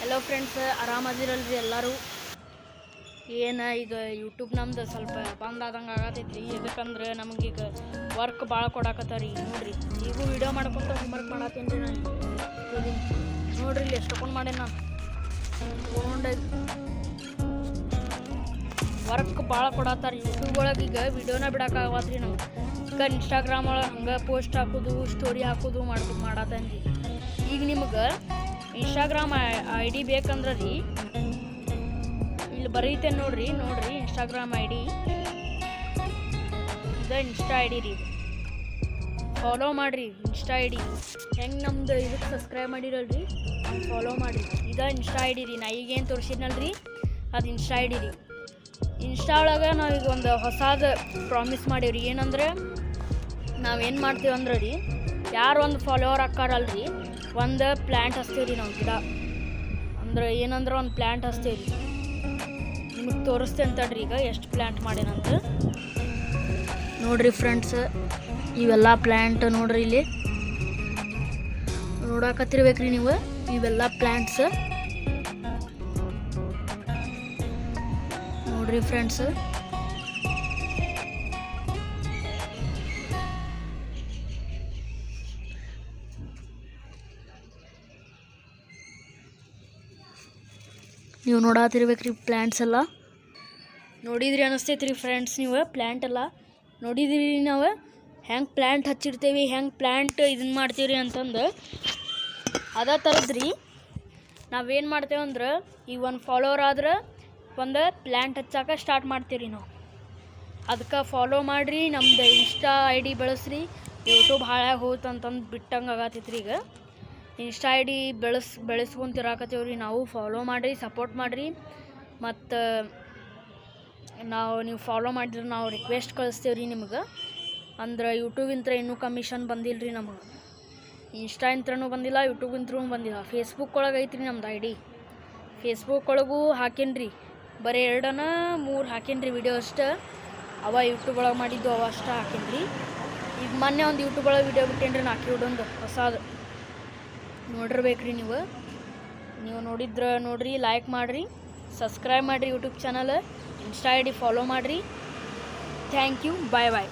Hello friends, ಆರಾಮದಿರಲ್ರಿ ಎಲ್ಲರೂ? ಏನು ಈಗ ಯೂಟ್ಯೂಬ್ ನಮ್ದು ಸ್ವಲ್ಪ ಬಂದ್ ಆದಂಗೆ ಆಗತೈತಿ. ಎದಕ್ಕಂದ್ರೆ ನಮಗೀಗ ವರ್ಕ್ ಭಾಳ ಕೊಡಾಕತ್ತಾರ. ಈಗ ನೋಡ್ರಿ, ಈಗೂ ವಿಡಿಯೋ ಮಾಡ್ಕೊತ ಹೋಮ್ವರ್ಕ್ ಮಾಡತ್ತೀನಿ ರೀ. ನಾನು ನೋಡ್ರಿ ಇಲ್ಲಿ ಎಷ್ಟು ತಗೊಂಡು ಮಾಡೇನಿ. ನಾನು ತೊಗೊಂಡು ವರ್ಕ್ ಭಾಳ ಕೊಡತ್ತಾರ ಯೂಟ್ಯೂಬ್ ಒಳಗೆ. ಈಗ ವಿಡಿಯೋನ ಬಿಡೋಕ್ಕಾಗತ್ರಿ ನಮ್ಗೆ. ಈಗ ಇನ್ಸ್ಟಾಗ್ರಾಮ್ ಒಳಗೆ ಹಂಗೆ ಪೋಸ್ಟ್ ಹಾಕೋದು, ಸ್ಟೋರಿ ಹಾಕೋದು ಮಾಡತ್ತೇನ್ರಿ. ಈಗ ನಿಮ್ಗೆ ಇನ್ಸ್ಟಾಗ್ರಾಮ್ ಐ ಡಿ ಬೇಕಂದ್ರೆ ರೀ, ಇಲ್ಲಿ ಬರೀತೇನೆ ನೋಡ್ರಿ ಇನ್ಸ್ಟಾಗ್ರಾಮ್ ಐ ಡಿ. ಇದು ಇನ್ಸ್ಟಾ ಐ ಡಿ ರೀ. ಫಾಲೋ ಮಾಡಿರಿ ಇನ್ಸ್ಟಾ ಐ ಡಿ. ಹೆಂಗೆ ನಮ್ದು ಇದಕ್ಕೆ ಸಬ್ಸ್ಕ್ರೈಬ್ ಮಾಡಿರಲ್ರಿ, ಫಾಲೋ ಮಾಡಿರಿ. ಇದು ಇನ್ಸ್ಟಾ ಐ ಡಿ ರೀ. ನಾ ಈಗೇನು ತೋರಿಸಿದ್ನಲ್ರಿ ಅದು ಇನ್ಸ್ಟಾ ಐ ಡಿ ರೀ. ಇನ್ಸ್ಟಾ ಒಳಗೆ ನಾವೀಗ ಒಂದು ಹೊಸದು ಪ್ರಾಮಿಸ್ ಮಾಡೀವ್ರಿ. ಏನಂದ್ರೆ ನಾವೇನು ಮಾಡ್ತೀವಿ ಅಂದ್ರೆ ರೀ, ಯಾರು ಒಂದು ಫಾಲೋವರ್ ಹಾಕಾರಲ್ರಿ, ಒಂದು ಪ್ಲ್ಯಾಂಟ್ ಹಚ್ತೀವಿ ರೀ ನಾವು. ಗಿಡ ಅಂದ್ರೆ ಏನಂದ್ರೆ ಒಂದು ಪ್ಲ್ಯಾಂಟ್ ಹಚ್ತೀವಿ ರೀ. ನಿಮಗೆ ತೋರಿಸ್ತೇನೆ ತಡ್ರಿ ಈಗ ಎಷ್ಟು ಪ್ಲ್ಯಾಂಟ್ ಮಾಡೇನಂತ. ನೋಡ್ರಿ ಫ್ರೆಂಡ್ಸ್, ಇವೆಲ್ಲ ಪ್ಲ್ಯಾಂಟ್ ನೋಡ್ರಿ, ಇಲ್ಲಿ ನೋಡಾಕತ್ತಿರ್ಬೇಕ್ರಿ ನೀವು. ಇವೆಲ್ಲ ಪ್ಲ್ಯಾಂಟ್ಸ್ ನೋಡ್ರಿ ಫ್ರೆಂಡ್ಸ್. ನೀವು ನೋಡಾತಿರ್ಬೇಕ್ರಿ ಪ್ಲ್ಯಾಂಟ್ಸ್ ಎಲ್ಲ. ನೋಡಿದ್ರಿ ಅನ್ನಿಸ್ತೈತಿ ರೀ ಫ್ರೆಂಡ್ಸ್. ನೀವು ಪ್ಲ್ಯಾಂಟ್ ಎಲ್ಲ ನೋಡಿದಿರಿ. ನಾವು ಹೆಂಗೆ ಪ್ಲ್ಯಾಂಟ್ ಹಚ್ಚಿರ್ತೀವಿ, ಹೆಂಗೆ ಪ್ಲ್ಯಾಂಟ್ ಇದನ್ನು ಮಾಡ್ತೀವಿ ಅಂತಂದು ಅದೇ ಥರದ್ರಿ. ನಾವೇನು ಮಾಡ್ತೇವೆ ಅಂದ್ರೆ, ಈಗ ಒಂದು ಫಾಲೋವರ್ ಆದ್ರೆ ಒಂದು ಪ್ಲ್ಯಾಂಟ್ ಹಚ್ಚಾಕ ಸ್ಟಾರ್ಟ್ ಮಾಡ್ತೀವಿ ನಾವು. ಅದಕ್ಕೆ ಫಾಲೋ ಮಾಡಿರಿ. ನಮ್ದು ಇನ್ಸ್ಟಾ ಐ ಡಿ ಬೆಳೆಸ್ರಿ. ಯೂಟ್ಯೂಬ್ ಹಾಳಾಗಿ ಹೋತಂತಂದು ಬಿಟ್ಟಂಗೆ ಆಗತ್ತೈತ್ರಿ. ಈಗ ಇನ್ಸ್ಟಾ ಐ ಡಿ ಬೆಳೆಸ್ಕೊಂತಿರಾಕತ್ತೀವ್ರಿ ನಾವು. ಫಾಲೋ ಮಾಡಿರಿ, ಸಪೋರ್ಟ್ ಮಾಡಿರಿ. ಮತ್ತು ನೀವು ಫಾಲೋ ಮಾಡಿದ್ರೆ ನಾವು ರಿಕ್ವೆಸ್ಟ್ ಕಳಿಸ್ತೇವೆ ರೀ ನಿಮ್ಗೆ. ಅಂದ್ರೆ ಯೂಟ್ಯೂಬಿಂತ್ರ ಇನ್ನೂ ಕಮಿಷನ್ ಬಂದಿಲ್ಲ ರೀ ನಮಗೆ. ಇನ್ಸ್ಟಾ ಇಂತ್ರನೂ ಬಂದಿಲ್ಲ, ಯೂಟ್ಯೂಬ್ ಇಂತ್ರೂ ಬಂದಿಲ್ಲ. ಫೇಸ್ಬುಕ್ ಒಳಗೆ ಐತ್ರಿ ನಮ್ದು ಐ ಡಿ. ಫೇಸ್ಬುಕ್ ಒಳಗೂ ಹಾಕೇನಿ ರೀ. ಬರೀ 2-3 ಹಾಕೇನಿ ರೀ ವಿಡಿಯೋ ಅಷ್ಟೇ. ಅವ ಯೂಟ್ಯೂಬ್ ಒಳಗೆ ಮಾಡಿದ್ದು ಅವ ಅಷ್ಟೇ ಹಾಕೇನಿ ರೀ. ಈಗ ಮೊನ್ನೆ ಒಂದು ಯೂಟ್ಯೂಬ್ ಒಳಗೆ ವಿಡಿಯೋ ಬಿಟ್ಟೇನಿ ರೀ, 4 ವಿಡಿಯೋಂದು ಹೊಸದು. ನೋಡಿರ್ಬೇಕ್ರಿ ನೀವು ನೋಡಿದ್ರೆ ನೋಡಿರಿ, ಲೈಕ್ ಮಾಡಿರಿ, ಸಬ್ಸ್ಕ್ರೈಬ್ ಮಾಡಿರಿ YouTube channel. Insta I D follow ಮಾಡಿರಿ. Thank you. Bye bye.